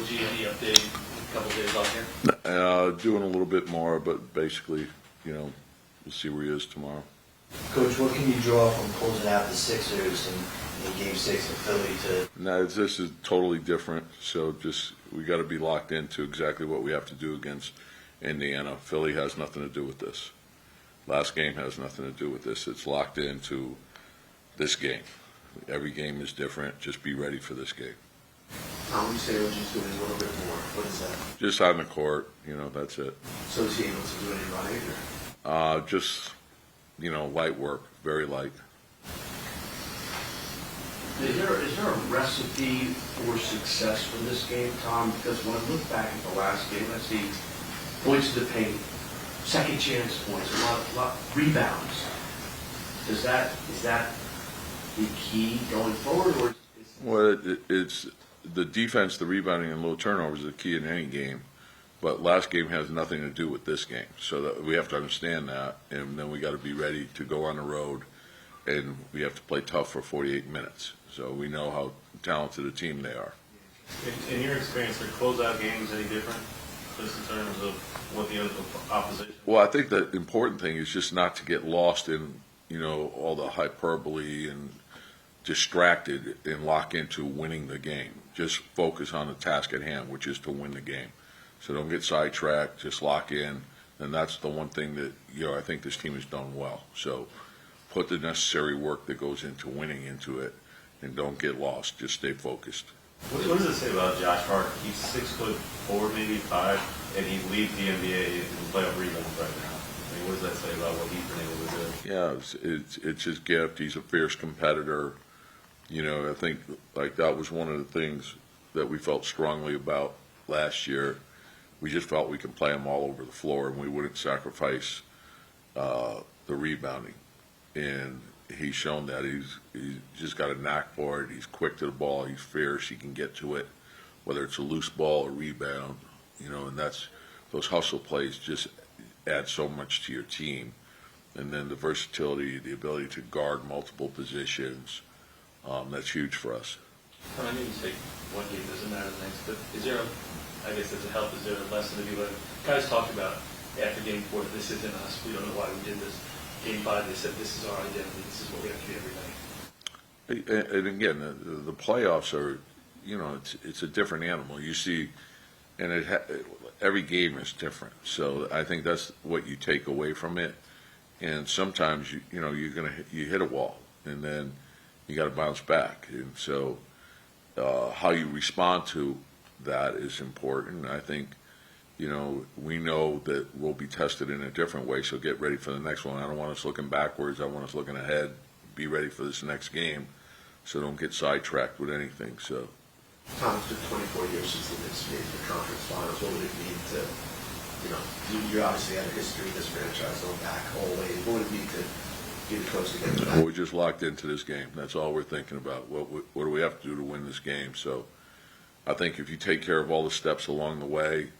OG, any update? A couple days off here? Doing a little bit more, but basically, we'll see where he is tomorrow. Coach, what can you draw from closing out the Sixers in Game 6 in Philly to... No, this is totally different, so we got to be locked into exactly what we have to do against Indiana. Philly has nothing to do with this. Last game has nothing to do with this. It's locked into this game. Every game is different. Just be ready for this game. Tom, you say OG's doing a little bit more. What is that? Just on the court, that's it. So is he able to do any running? Just, light work, very light. Is there a recipe for success for this game, Tom? Because when I look back at the last game, I see points to the paint, second chance points, a lot rebounds. Is that the key going forward, or Well, it's the defense, the rebounding, and low turnovers is the key in any game. But last game has nothing to do with this game, so that we have to understand that, and then we got to be ready to go on the road, and we have to play tough for 48 minutes. So we know how talented a team they are. In your experience, are closeout games any different, just in terms of what the other opposition? Well, I think the important thing is just not to get lost in, all the hyperbole and distracted and lock into winning the game. Just focus on the task at hand, which is to win the game. So don't get sidetracked, just lock in, and that's the one thing that, I think this team has done well. So put the necessary work that goes into winning into it, and don't get lost, just stay focused. What does it say about Josh Hart? He's 6'4", maybe 5", and he leads the NBA in playoff rebounds right now. I mean, what does that say about what he's been able to do? Yeah, it's his gift. He's a fierce competitor. I think that was one of the things that we felt strongly about last year. We just felt we could play him all over the floor, and we wouldn't sacrifice the rebounding. And he's shown that he's just got a knack for it. He's quick to the ball. He's fierce. He can get to it, whether it's a loose ball or rebound. And those hustle plays just add so much to your team. And then the versatility, the ability to guard multiple positions, that's huge for us. I know you say one game doesn't matter the next, but is there I guess as a help, is there a lesson to be learned? Guys talked about after Game 4, this isn't us. We don't know why we did this. Game 5, they said this is our identity. This is what we have to do every night. And again, the playoffs are, it's a different animal. You see, and every game is different. So I think that's what you take away from it. And sometimes you hit a wall, and then you got to bounce back. And so how you respond to that is important. I think, we know that we'll be tested in a different way, so get ready for the next one. I don't want us looking backwards. I want us looking ahead. Be ready for this next game, so don't get sidetracked with anything. So, Tom, it's been 24 years since the Knicks made the conference finals. What would it mean to, you obviously have a history of this franchise going back all the way. What would it mean to be the coach to get back? we're just locked into this game. That's all we're thinking about. What do we have to do to win this game? So I think if you take care of all the steps along the way,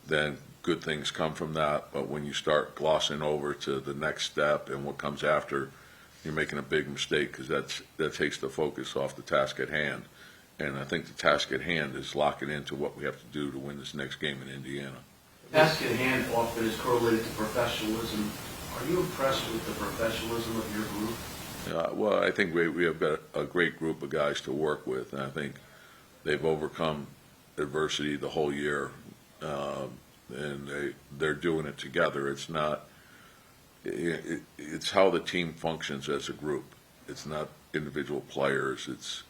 then good things come from that. But when you start glossing over to the next step and what comes after, you're making a big mistake, because that takes the focus off the task at hand. And I think the task at hand is locking into what we have to do to win this next game in Indiana. task at hand often is correlated to professionalism? Are you impressed with the professionalism of your group? Well, I think we have got a great group of guys to work with, and I think they've overcome adversity the whole year, and they're doing it together. It's not. It's how the team functions as a group. It's not individual players. It's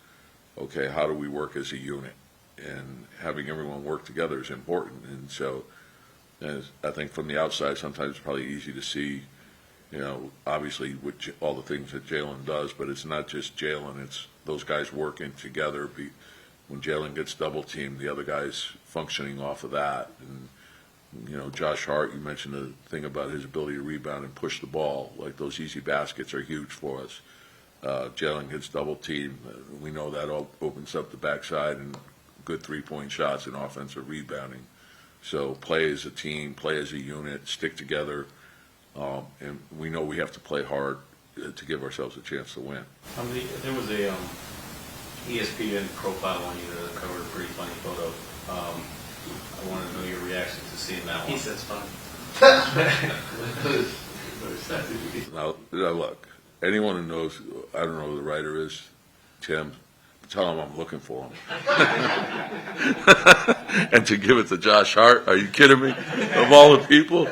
okay. How do we work as a unit? And having everyone work together is important. And so, I think from the outside, sometimes it's probably easy to see. Obviously, with all the things that Jalen does, but it's not just Jalen. It's those guys working together. When Jalen gets double teamed, the other guys functioning off of that. And Josh Hart, you mentioned the thing about his ability to rebound and push the ball. Like, those easy baskets are huge for us. Jalen gets double teamed. We know that all opens up the backside and good three-point shots and offensive rebounding. So play as a team, play as a unit, stick together. And we know we have to play hard to give ourselves a chance to win. There was a ESPN profile on you, the cover, a pretty funny photo. I want to know your reaction to seeing that one. He says fun. Now, look, anyone who knows, I don't know who the writer is, Tim, tell him I'm looking for him. And to give it to Josh Hart, are you kidding me? Of all the people?